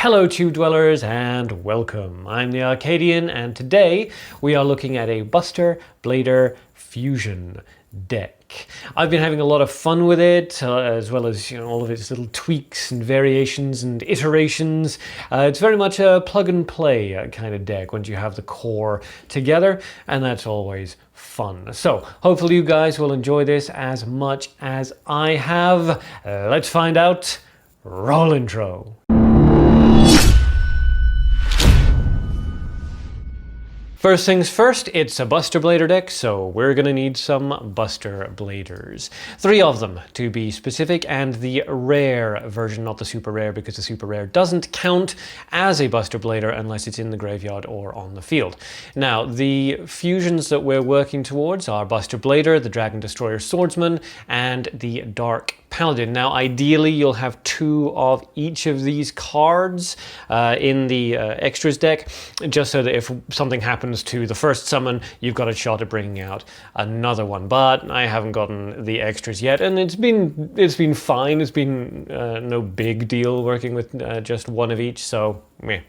Hello Tube Dwellers and welcome. I'm the Arcadean and today we are looking at a BUSTER BLADER fusion deck. I've been having a lot of fun with it, as well as all of its little tweaks and variations and iterations. It's very much a plug and play kind of deck once you have the core together, and that's always fun. So hopefully you guys will enjoy this as much as I have. Let's find out. Roll intro. First things first, it's a BUSTER BLADER deck, so we're gonna need some BUSTER BLADERs. 3 of them, to be specific, and the rare version, not the super rare, because the super rare doesn't count as a BUSTER BLADER unless it's in the graveyard or on the field. Now, the fusions that we're working towards are BUSTER BLADER, the Dragon Destroyer Swordsman, and the Dark Paladin. Now, ideally, you'll have 2 of each of these cards in the extras deck, just so that if something happens to the first summon, you've got a shot at bringing out another one. But I haven't gotten the extras yet, and it's been fine. It's been no big deal working with just 1 of each, so meh.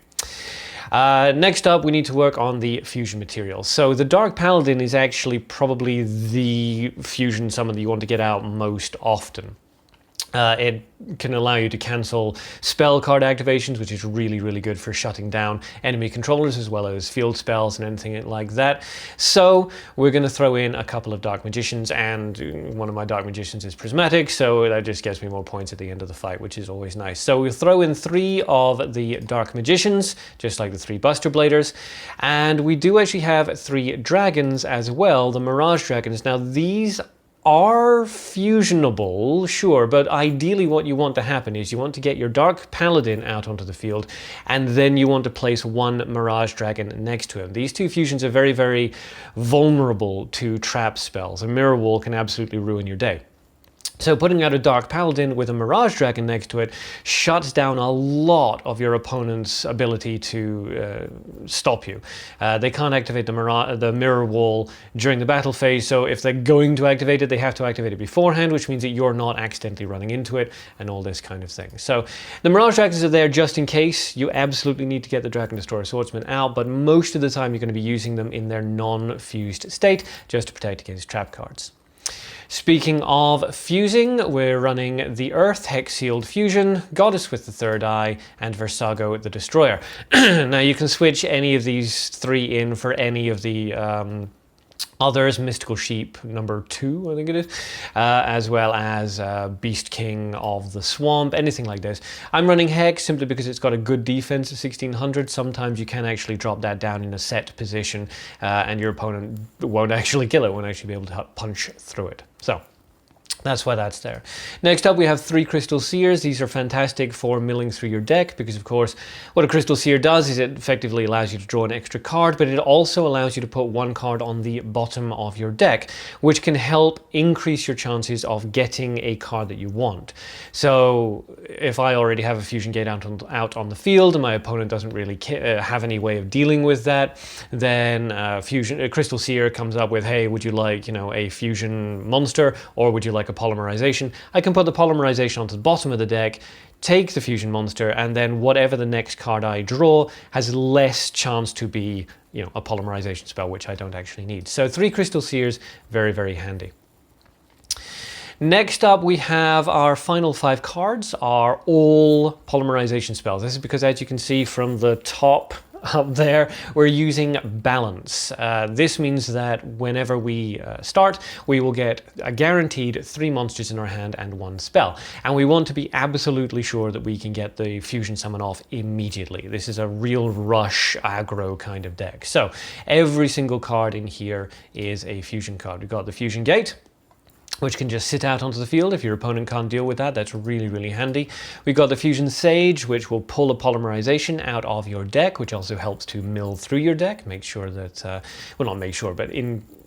Next up, we need to work on the fusion materials. So the Dark Paladin is actually probably the fusion summon that you want to get out most often. It can allow you to cancel spell card activations, which is really good for shutting down enemy controllers as well as field spells and anything like that. So we're going to throw in a couple of Dark Magicians, and one of my Dark Magicians is Prismatic, so that just gets me more points at the end of the fight, which is always nice. So we'll throw in 3 of the Dark Magicians, just like the 3 BUSTER BLADERs, and we do actually have 3 dragons as well, the Mirage Dragons. Now these are fusionable, sure, but ideally what you want to happen is you want to get your Dark Paladin out onto the field, and then you want to place 1 Mirage Dragon next to him. These 2 fusions are very vulnerable to trap spells. A Mirror Wall can absolutely ruin your day. So putting out a Dark Paladin with a Mirage Dragon next to it shuts down a lot of your opponent's ability to stop you. They can't activate the Mirror Wall during the battle phase, so if they're going to activate it, they have to activate it beforehand, which means that you're not accidentally running into it and all this kind of thing. So the Mirage Dragons are there just in case. You absolutely need to get the Dragon Destroyer Swordsman out, but most of the time you're going to be using them in their non-fused state just to protect against trap cards. Speaking of fusing, we're running the Earth Hex Sealed Fusion, Goddess with the Third Eye, and Versago the Destroyer. Now you can switch any of these 3 in for any of the others, Mystical Sheep number 2, I think it is, as well as Beast King of the Swamp, anything like this. I'm running Hex simply because it's got a good defense at 1600. Sometimes you can actually drop that down in a set position and your opponent won't actually kill it, won't actually be able to punch through it. So that's why that's there. Next up, we have 3 Crystal Seers. These are fantastic for milling through your deck because, of course, what a Crystal Seer does is it effectively allows you to draw an extra card, but it also allows you to put 1 card on the bottom of your deck, which can help increase your chances of getting a card that you want. So if I already have a Fusion Gate out on the field and my opponent doesn't really have any way of dealing with that, then Crystal Seer comes up with, hey, would you like, a Fusion Monster, or would you like a Polymerization? I can put the Polymerization onto the bottom of the deck, take the Fusion Monster, and then whatever the next card I draw has less chance to be, a Polymerization spell, which I don't actually need. So 3 Crystal Seers, very handy. Next up, we have our final 5 cards are all Polymerization spells. This is because, as you can see from the top up there, we're using balance. This means that whenever we start, we will get a guaranteed 3 monsters in our hand and 1 spell. And we want to be absolutely sure that we can get the fusion summon off immediately. This is a real rush aggro kind of deck. So every single card in here is a fusion card. We've got the Fusion Gate, which can just sit out onto the field if your opponent can't deal with that. That's really handy. We've got the Fusion Sage, which will pull a Polymerization out of your deck, which also helps to mill through your deck. Make sure that, well, not make sure, but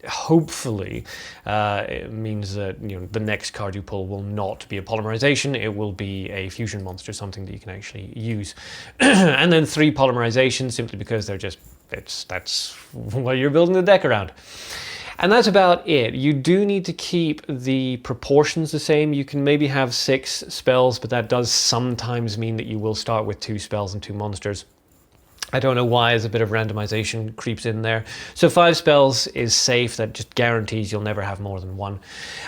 hopefully it means that the next card you pull will not be a Polymerization. It will be a Fusion Monster, something that you can actually use. And then 3 Polymerizations, simply because they're just, that's what you're building the deck around. And that's about it. You do need to keep the proportions the same. You can maybe have 6 spells, but that does sometimes mean that you will start with 2 spells and 2 monsters. I don't know why, as a bit of randomization creeps in there. So 5 spells is safe. That just guarantees you'll never have more than 1.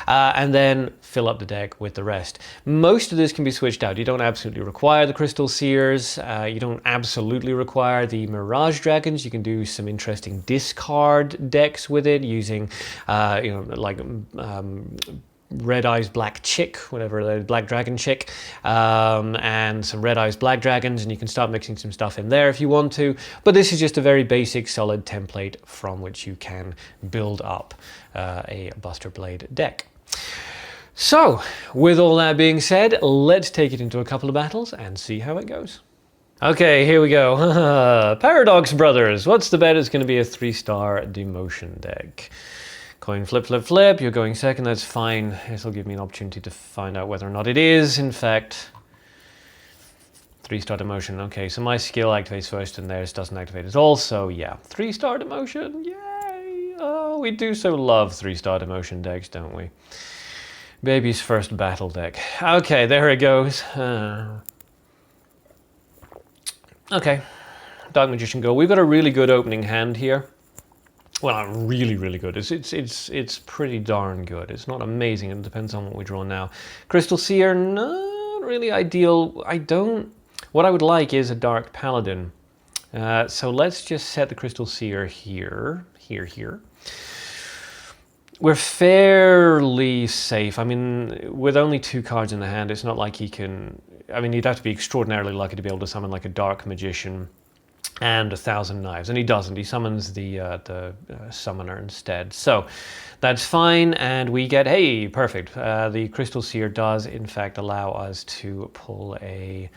And then fill up the deck with the rest. Most of this can be switched out. You don't absolutely require the Crystal Seers. You don't absolutely require the Mirage Dragons. You can do some interesting discard decks with it using, like Red Eyes Black Chick, whatever, the Black Dragon Chick, and some Red Eyes Black Dragons, and you can start mixing some stuff in there if you want to. But this is just a very basic, solid template from which you can build up a Buster Blade deck. So, with all that being said, let's take it into a couple of battles and see how it goes. Okay, here we go. Paradox Brothers. What's the bet? It's going to be a 3-star demotion deck. Coin flip, flip, flip. You're going second. That's fine. This will give me an opportunity to find out whether or not it is, in fact, 3-star demotion. Okay, so my skill activates first and theirs doesn't activate at all. So yeah, 3-star demotion. Yay! Oh, we do so love 3-star demotion decks, don't we? Baby's first battle deck. Okay, there it goes. Okay, Dark Magician go. We've got a really good opening hand here. Well, not really, really good. It's pretty darn good. It's not amazing. It depends on what we draw now. Crystal Seer, not really ideal. What I would like is a Dark Paladin. So let's just set the Crystal Seer here. We're fairly safe. I mean, with only 2 cards in the hand, it's not like he can... I mean, you'd have to be extraordinarily lucky to be able to summon like a Dark Magician and 1,000 Knives, and he doesn't. He summons the summoner instead. So that's fine, and we get, hey, perfect. The Crystal Seer does, in fact, allow us to pull a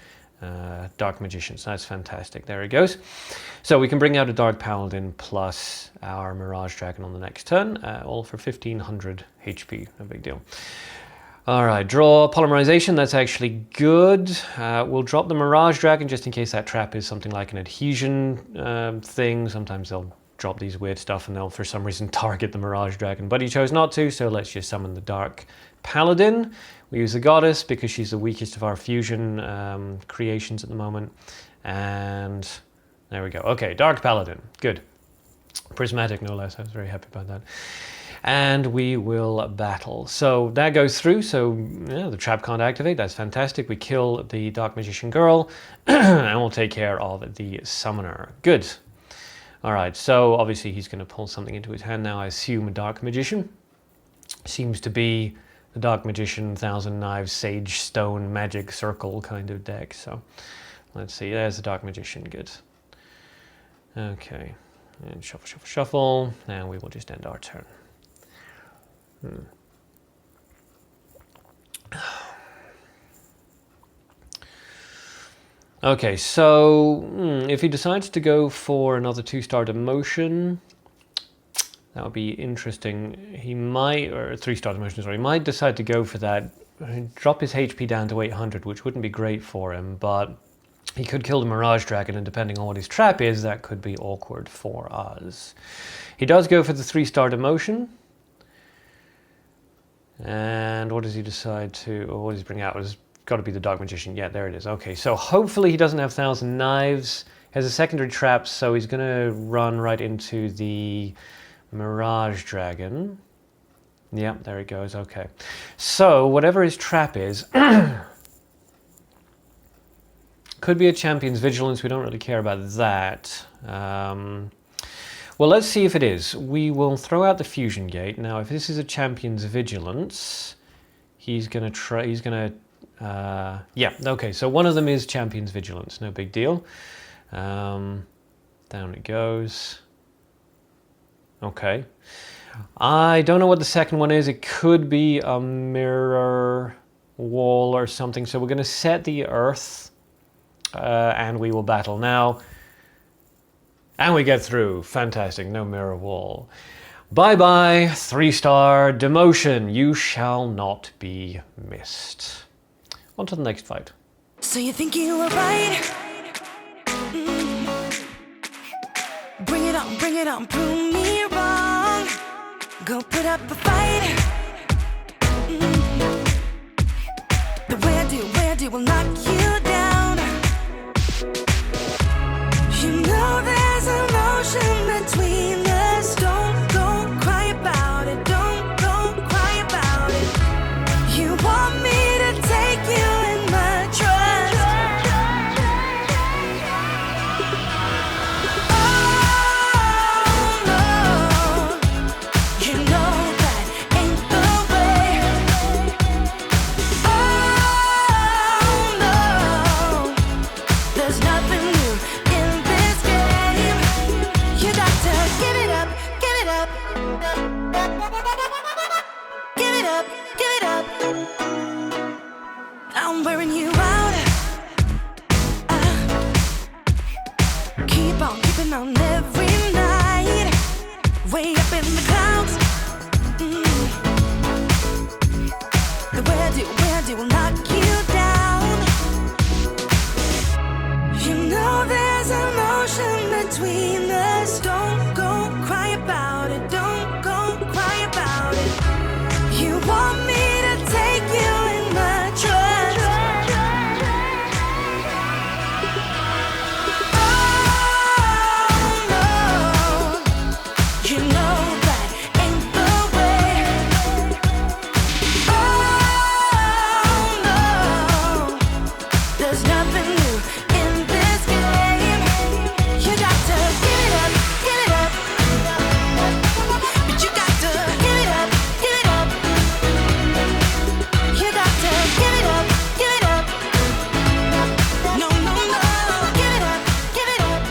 Dark Magician, so that's fantastic. There it goes. So we can bring out a Dark Paladin plus our Mirage Dragon on the next turn, all for 1,500 HP, no big deal. All right, draw Polymerization, that's actually good. We'll drop the Mirage Dragon just in case that trap is something like an adhesion thing. Sometimes they'll drop these weird stuff and they'll for some reason target the Mirage Dragon, but he chose not to, so let's just summon the Dark Paladin. We use the Goddess because she's the weakest of our fusion creations at the moment. And there we go. Okay, Dark Paladin, good. Prismatic no less, I was very happy about that. And we will battle. So that goes through, so yeah, the trap can't activate, that's fantastic. We kill the Dark Magician girl, and we'll take care of the summoner. Good. All right, so obviously he's gonna pull something into his hand now, I assume a Dark Magician. Seems to be the Dark Magician, 1,000 Knives, Sage Stone, Magic Circle kind of deck. So let's see, there's the Dark Magician, good. Okay, and shuffle, shuffle, shuffle, and we will just end our turn. Okay, so if he decides to go for another 2-star demotion, that would be interesting. He might, or 3-star demotion, sorry, he might decide to go for that, drop his HP down to 800, which wouldn't be great for him, but he could kill the Mirage Dragon, and depending on what his trap is, that could be awkward for us. He does go for the 3-star demotion. And what does he decide to, or what does he bring out? It's got to be the Dark Magician. Yeah, there it is. Okay, so hopefully he doesn't have 1,000 Knives. He has a secondary trap, so he's going to run right into the Mirage Dragon. Yeah, there it goes. Okay. So whatever his trap is, could be a Champion's Vigilance. We don't really care about that. Well, let's see if it is. We will throw out the Fusion Gate. Now, if this is a Champion's Vigilance, he's going to try... He's going to... yeah, okay. So one of them is Champion's Vigilance. No big deal. Down it goes. Okay. I don't know what the second one is. It could be a mirror wall or something. So we're going to set the Earth, and we will battle now. And we get through. Fantastic. No mirror wall. Bye-bye, 3-star demotion. You shall not be missed. On to the next fight. So you think you were right? Bring it on, prove me wrong. go put up a fight. The where do will knock you down. You know there's an ocean between us. Don't go cry about it. Don't go cry about it. You want me to take you in my trust. Oh no, you know that ain't the way. Oh no, there's nothing new in this game. You got to give it up, give it up. Give it up, give it up. I'm wearing you out. Keep on keeping on every night. Way up in the clouds. The where do will knock you down. You know there's an ocean between us. Don't go cry about it. Don't go cry about it. You want me to take you in my trust. Oh no, you know that ain't the way. Oh no, there's nothing new in this game. You got to give it up, give it up. But you got to give it up, give it up. You got to give it up, give it up. No, no, no, give it up, give it up.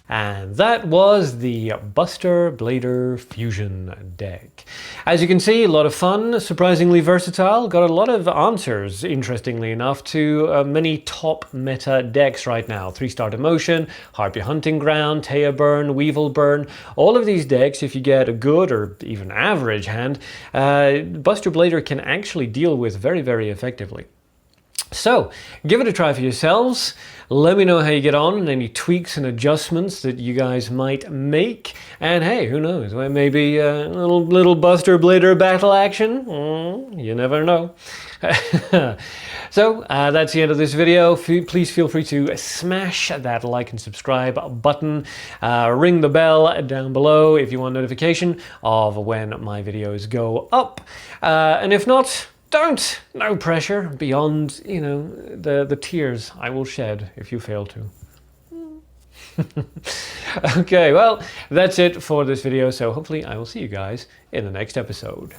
And that was the Buster Blader Fusion deck. As you can see, a lot of fun, surprisingly versatile, got a lot of answers, interestingly enough, to many top meta decks right now. 3-star Demotion, Harpy Hunting Ground, Taya Burn, Weevil Burn. All of these decks, if you get a good or even average hand, Buster Blader can actually deal with very, very effectively. So, give it a try for yourselves. Let me know how you get on and any tweaks and adjustments that you guys might make. And hey, who knows, well, maybe a little Buster Blader battle action? You never know. So, that's the end of this video. Please feel free to smash that like and subscribe button. Ring the bell down below if you want notification of when my videos go up. And if not, don't! No pressure beyond, you know, the tears I will shed if you fail to. Okay, well, that's it for this video, so hopefully I will see you guys in the next episode.